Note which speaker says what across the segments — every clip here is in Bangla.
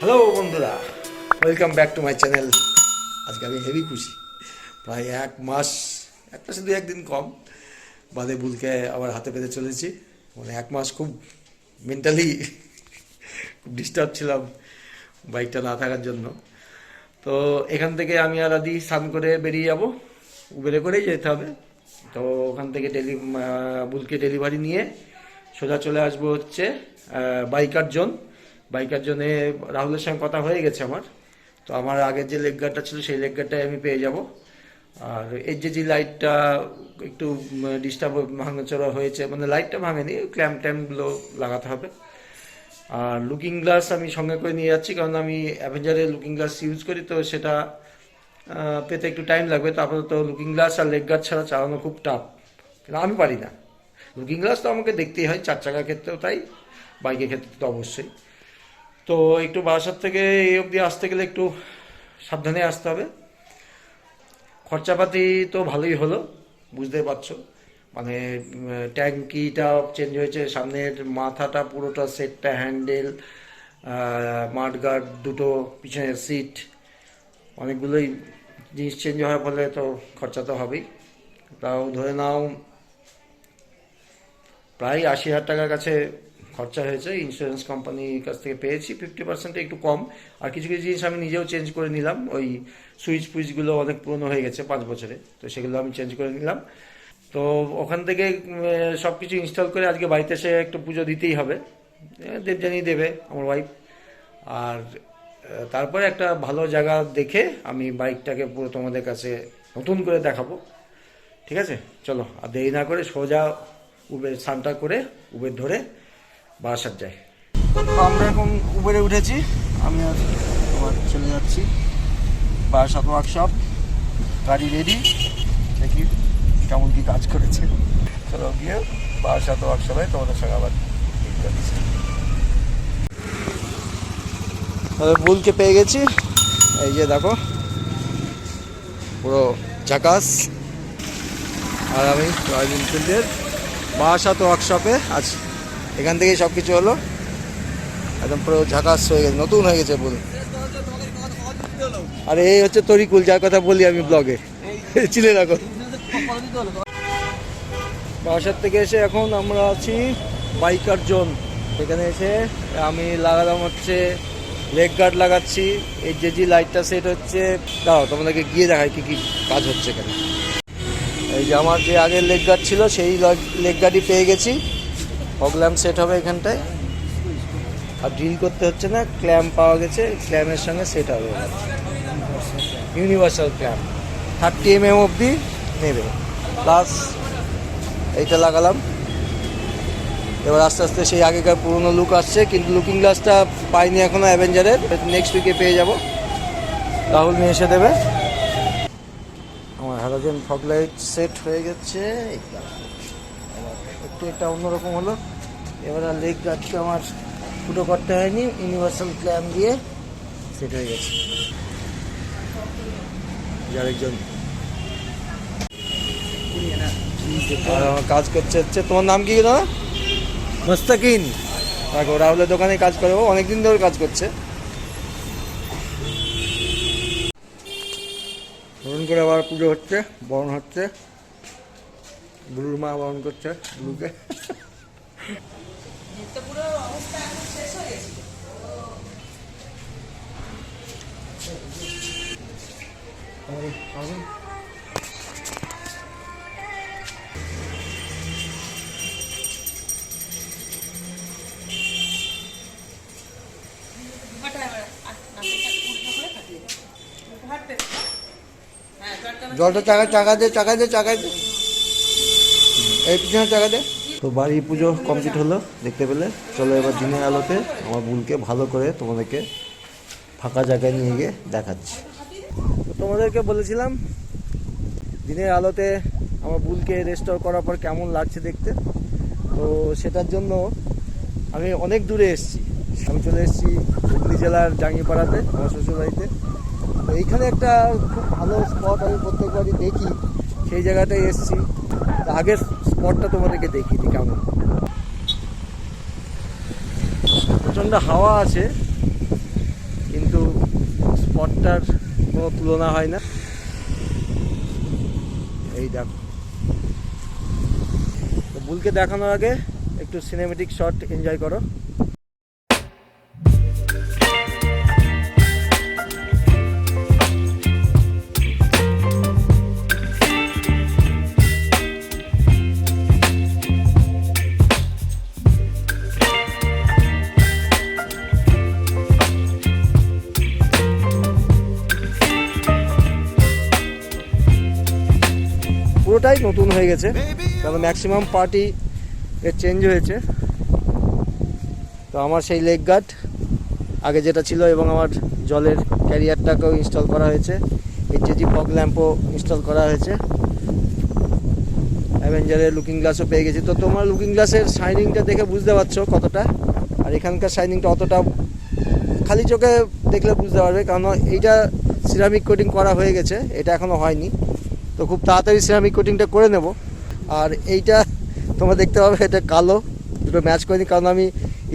Speaker 1: হ্যালো বন্ধুরা, welcome back to my channel. আজকে আমি হেভি খুশি। প্রায় এক মাস, এক মাসে দু একদিন কম বাদে বুলকে আবার হাতে পেতে চলেছি। মানে এক মাস খুব মেন্টালি খুব ডিস্টার্ব ছিলাম বাইকটা না থাকার জন্য। তো এখান থেকে আমি আর আদি স্নান করে বেরিয়ে যাব, উবেরে করেই যেতে হবে। তো ওখান থেকে বুলকে ডেলিভারি নিয়ে সোজা চলে আসবো হচ্ছে বাইকার জোন। বাইকার জোনে রাহুলের সঙ্গে কথা হয়ে গেছে আমার। তো আমার আগের যে লেগ গার্ডটা ছিল সেই লেগ গার্ডটাই আমি পেয়ে যাব। আর এই যে লাইটটা একটু ডিস্টার্ব ভাঙাচোরা হয়েছে, মানে লাইটটা ভাঙেনি, ক্ল্যাম্প ট্যাম্পগুলো লাগাতে হবে। আর লুকিং গ্লাস আমি সঙ্গে করে নিয়ে যাচ্ছি, কারণ আমি অ্যাভেঞ্জারের লুকিং গ্লাস ইউজ করি, তো সেটা পেতে একটু টাইম লাগবে। তারপরে তো লুকিং গ্লাস আর লেগ গার্ড ছাড়া চালানো খুব টাফ, কিন্তু আমি পারি না। লুকিং গ্লাস তো আমাকে দেখতেই হয়, চার চাকার ক্ষেত্রেও তাই, বাইকের ক্ষেত্রে তো অবশ্যই। তো একটু বাসার থেকে এই অবধি আসতে গেলে একটু সাবধানে আসতে হবে। খরচাপাতি তো ভালোই হলো, বুঝতেই পারছো। মানে ট্যাঙ্কিটা চেঞ্জ হয়েছে, সামনের মাথাটা পুরোটা সেটটা, হ্যান্ডেল, মাডগার্ড দুটো, পিছনের সিট, অনেকগুলোই জিনিস চেঞ্জ হওয়ার ফলে তো খরচা তো হবেই। তাও ধরে নাও প্রায় ৮০,০০০ টাকার কাছে খরচা হয়েছে। ইন্স্যুরেন্স কোম্পানির কাছ থেকে পেয়েছি 50% একটু কম। আর কিছু কিছু জিনিস আমি নিজেও চেঞ্জ করে নিলাম। ওই সুইচগুলো অনেক পুরনো হয়ে গেছে 5 বছরে, তো সেগুলো আমি চেঞ্জ করে নিলাম। তো ওখান থেকে সব কিছু ইনস্টল করে আজকে বাড়িতে এসে একটু পুজো দিতেই হবে। দেবযানী দেবে আমার ওয়াইফ। আর তারপরে একটা ভালো জায়গা দেখে আমি বাইকটাকে পুরো তোমাদের কাছে নতুন করে দেখাবো। ঠিক আছে, চলো আর দেরি না করে সোজা উবের স্নানটা করে উবের ধরে বাসার যাই। আমরা এখন উবেরে উঠেছি, আমি আর আমার চলে যাচ্ছি বাসাত ওয়ার্কশপ। গাড়ি রেডি, দেখি কেমন কি কাজ করেছে। চলো গিয়ে বাসাত ওয়ার্কশপে তোমাদের সঙ্গে আবার বুলকে পেয়ে গেছি। এই যে দেখো পুরো ঝাকাস। আর আমি রয়্যাল এনফিল্ডের বাসাত ওয়ার্কশপে আছি। এখান থেকেই সব কিছু হলো, একদম পুরো ঝাকাস হয়ে গেছে, নতুন হয়ে গেছে বুল। আর এই হচ্ছে তরিকুল, যার কথা বলি আমি ব্লগে, চিনে রাখো। বাসার থেকে এসে এখন আমরা আছি বাইকার জোন। এখানে এসে আমি লাগালাম হচ্ছে লেগ গার্ড লাগাচ্ছি। এই যে লাইটটা সেট হচ্ছে, দাও তোমাদেরকে গিয়ে দেখায় কি কি কাজ হচ্ছে এখানে। এই যে আমার যে আগের লেগ গার্ড ছিল সেই লেগ গার্ডই পেয়ে গেছি। ফগ ল্যাম্প সেট হবে এখানটায়, আর ড্রিল করতে হচ্ছে না, ক্ল্যাম্প পাওয়া গেছে, ক্ল্যাম্পের সঙ্গে সেট হবে। ইউনিভার্সাল ক্ল্যাম্প 30 mm অবধি নেবে। প্লাস এইটা লাগালাম। এবার আস্তে আস্তে সেই আগেকার পুরোনো লুক আসছে, কিন্তু লুকিং গ্লাসটা পাইনি এখনো অ্যাভেঞ্জারের। নেক্সট উইকে পেয়ে যাব, রাহুল নিয়ে এসে দেবে। আমার হ্যালোজেন ফগ লাইট সেট হয়ে গেছে। একটু এটা অন্যরকম হলো। এবার আর লেগ গার্ডকে আমার ফুটো করতে হয়নি, ইউনিভার্সাল ক্ল্যাম্প দিয়ে সেট হয়ে গেছে। আরেকজন আর আমার কাজ করছে হচ্ছে, তোমার নাম কি না? মোস্তাকিন। দেখো রাহুলের দোকানে কাজ করে, ও অনেকদিন ধরে কাজ করছে। বরণ করে আবার পুজো হচ্ছে, বরণ হচ্ছে, বুলুর মা বরণ করছে বুলুকে। জলটা চাকা দে এই পিছনে চাকা দে। তো বাড়ি পুজো কমপ্লিট হলো দেখতে পেলে। চলো এবার দিনের আলোতে আমার বুলকে ভালো করে তোমাদেরকে ফাঁকা জায়গায় নিয়ে গিয়ে দেখাচ্ছি। তো তোমাদেরকে বলেছিলাম দিনের আলোতে আমার বুলকে রেস্টোর করার পর কেমন লাগছে দেখতে। তো সেটার জন্য আমি অনেক দূরে এসেছি। আমি চলে এসেছি হুগলি জেলার জাঙ্গিপাড়াতে, আমার শ্বশুরবাড়িতে। তো এইখানে একটা খুব ভালো স্পট আমি প্রত্যেকবারই দেখি, সেই জায়গাটায় এসেছি। আগের স্পটটা তোমাদেরকে দেখিয়ে দিই কেমন। প্রচণ্ড হাওয়া আছে, স্পটটার কোনো তুলনা হয় না। এই দেখো, তো বুলকে দেখানোর আগে একটু সিনেমেটিক শট এনজয় করো। পুরোটাই নতুন হয়ে গেছে, কারণ ম্যাক্সিমাম পার্টি এর চেঞ্জ হয়েছে। তো আমার সেই লেগ গার্ড আগে যেটা ছিল এবং আমার জলের ক্যারিয়ারটাকেও ইনস্টল করা হয়েছে, এইচজি ফগ ল্যাম্পও ইনস্টল করা হয়েছে, অ্যাভেঞ্জারের লুকিং গ্লাসও পেয়ে গেছি। তো তোমার লুকিং গ্লাসের শাইনিংটা দেখে বুঝতে পারছো কতটা, আর এখানকার শাইনিংটা অতটা খালি চোখে দেখলে বুঝতে পারবে, কারণ এইটা সিরামিক কোটিং করা হয়ে গেছে, এটা এখনও হয়নি। তো খুব তাড়াতাড়ি সিরামিক কোটিংটা করে নেব। আর এইটা তোমরা দেখতে পাবে, এটা কালো, দুটো ম্যাচ করিনি, কারণ আমি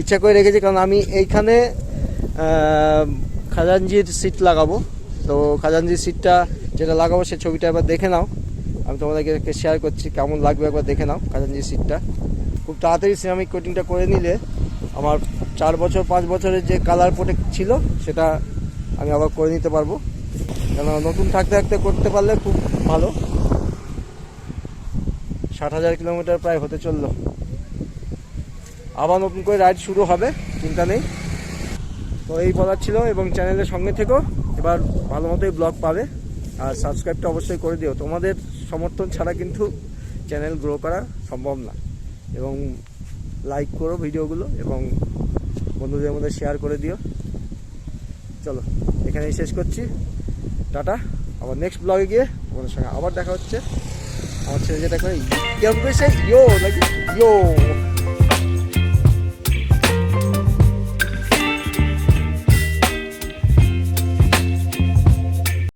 Speaker 1: ইচ্ছা করে রেখেছি, কারণ আমি এইখানে খাজানজির সিট লাগাবো। তো খাজানজির সিটটা যেটা লাগাবো সে ছবিটা একবার দেখে নাও, আমি তোমাদেরকে শেয়ার করছি, কেমন লাগবে একবার দেখে নাও খাজানজির সিটটা। খুব তাড়াতাড়ি সিরামিক কোটিংটা করে নিলে আমার 4 বছর 5 বছরের যে কালার প্রোটেক্ট ছিল সেটা আমি আবার করে নিতে পারবো, কেন নতুন থাকতে থাকতে করতে পারলে খুব ভালো। 60,000 কিলোমিটার প্রায় হতে চললো, আবার নতুন করে রাইড শুরু হবে, চিন্তা নেই। তো এই বলার ছিল, এবং চ্যানেলের সঙ্গে থেকেও এবার ভালো মতোই ব্লগ পাবে। আর সাবস্ক্রাইবটা অবশ্যই করে দিও, তোমাদের সমর্থন ছাড়া কিন্তু চ্যানেল গ্রো করা সম্ভব না। এবং লাইক করো ভিডিওগুলো এবং বন্ধুদের মধ্যে শেয়ার করে দিও। চলো এখানেই শেষ করছি, টাটা। আবার নেক্সট ব্লগে গিয়ে তোমাদের সঙ্গে আবার দেখা হচ্ছে। আমার ছেলে যেটা করে ইয়ো নাকি ইয়ো